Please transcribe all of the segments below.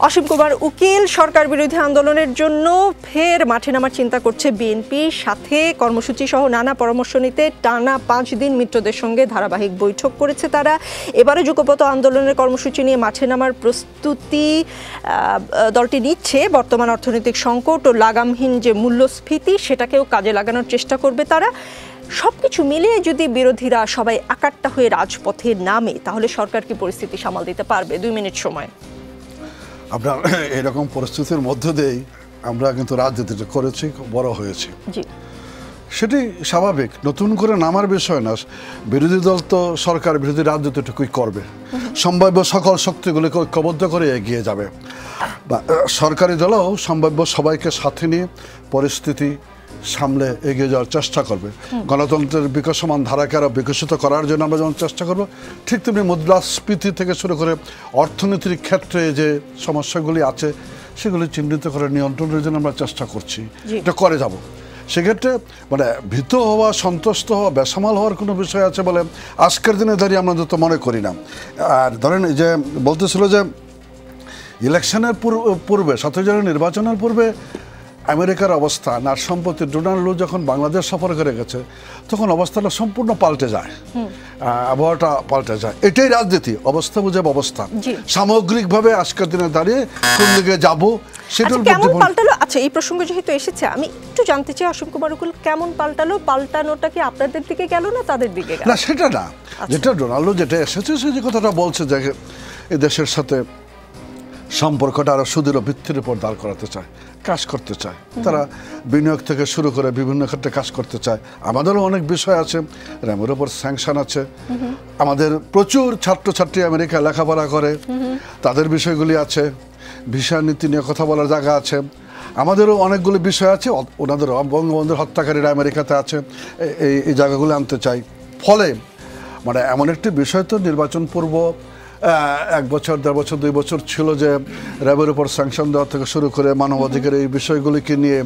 অসীম কুমার উকিল, সরকার বিরোধী আন্দোলনের জন্য ফের মাঠে নামার চিন্তা করছে বিএনপি। সাথে কর্মসূচি সহ নানা পরামর্শ নিতে টানা 5 দিন মিত্রদের সঙ্গে ধারাবাহিক বৈঠক করেছে তারা। এবারে যুগপৎ আন্দোলনের কর্মসূচি নিয়ে মাঠে নামার প্রস্তুতি দলটি নিচ্ছে। বর্তমান অর্থনৈতিক সংকট ও লাগামহীন যে মূল্যস্ফীতি, সেটাকেও কাজে লাগানোর চেষ্টা করবে তারা। সবকিছু মিলিয়ে যদি বিরোধীরা সবাই একাট্টা হয়ে রাজপথে নামে, তাহলে সরকার কি পরিস্থিতি সামাল দিতে পারবে? 2 মিনিট সময়। আপনার এরকম পরিস্থিতির মধ্য দিয়েই আমরা কিন্তু রাজনীতিটা করেছি, বড় হয়েছি। সেটি স্বাভাবিক, নতুন করে নামার বিষয় না। বিরোধী দল তো সরকার বিরোধী রাজনীতিটুকুই করবে, সম্ভাব্য সকল শক্তিগুলিকে ঐক্যবদ্ধ করে এগিয়ে যাবে। বা সরকারি দলও সম্ভাব্য সবাইকে সাথে নিয়ে পরিস্থিতি সামলে এগিয়ে যাওয়ার চেষ্টা করবে। গণতন্ত্রের বিকশমান ধারাকে আরও বিকশিত করার জন্য আমরা যেমন চেষ্টা করব, ঠিক তেমনি মুদ্রাস্ফীতি থেকে শুরু করে অর্থনীতির ক্ষেত্রে যে সমস্যাগুলি আছে সেগুলি চিহ্নিত করে নিয়ন্ত্রণের জন্য আমরা চেষ্টা করছি, এটা করে যাব। সেক্ষেত্রে মানে ভীত হওয়া, সন্তুষ্ট হওয়া, বেসামাল হওয়ার কোনো বিষয় আছে বলে আজকের দিনে দাঁড়িয়ে আমরা তো মনে করি না। আর ধরেন এই যে বলতেছিল যে ইলেকশনের পূর্বে 7 জানুয়ারি নির্বাচনের পূর্বে আমেরিকার অবস্থা আর সম্প্রতি ডোনাল্ড ট্রাম্প যখন বাংলাদেশ সফর করে গেছে, তখন অবস্থাটা সম্পূর্ণ পাল্টে যায়, আবহাওয়াটা পাল্টে যায়। এটাই রাজনীতি, অবস্থা বুঝে ব্যবস্থা। সামগ্রিকভাবে আজকের দিনে দাঁড়িয়ে কোন দিকে যাবো সেটা কেমন পাল্টালো। আচ্ছা, এই প্রসঙ্গ যেহেতু এসেছে, আমি একটু জানতে চাই অসীম কুমার উকিল, কেমন পাল্টালো? পাল্টানোটা কি আপনাদের দিকে গেল না তাদের দিকে গেল? না, সেটা না। যেটা ডোনাল্ড যেটা এসেছে, সে যে কথাটা বলছে যে এই দেশের সাথে সম্পর্কটা আরো সুদৃঢ় ভিত্তির উপর দাঁড় করাতে চায়, কাজ করতে চায়। তারা বিনিয়োগ থেকে শুরু করে বিভিন্ন ক্ষেত্রে কাজ করতে চায়। আমাদেরও অনেক বিষয় আছে, র্যামের ওপর স্যাংশন আছে। আমাদের প্রচুর ছাত্রছাত্রী আমেরিকা লেখাপড়া করে, তাদের বিষয়গুলি আছে। ভিসা নীতি নিয়ে কথা বলার জায়গা আছে। আমাদেরও অনেকগুলি বিষয় আছে। ওনাদের বঙ্গবন্ধুর হত্যাকারীরা আমেরিকাতে আছে, এই জায়গাগুলো আনতে চাই। ফলে মানে এমন একটি বিষয় তো নির্বাচন পূর্ব 1 বছর, 1.5 বছর, 2 বছর ছিল যে র্যাবের উপর স্যাংশন দেওয়া থেকে শুরু করে মানবাধিকার এই বিষয়গুলিকে নিয়ে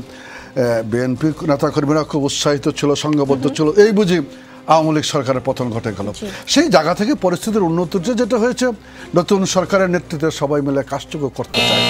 বিএনপি নেতাকর্মীরা খুব উৎসাহিত ছিল, সংঘবদ্ধ ছিল। এই বুঝি আওয়ামী লীগ সরকারের পতন ঘটে গেল। সেই জায়গা থেকে পরিস্থিতির উন্নতি যেটা হয়েছে, নতুন সরকারের নেতৃত্বে সবাই মিলে কাজটুকু করতে চায়।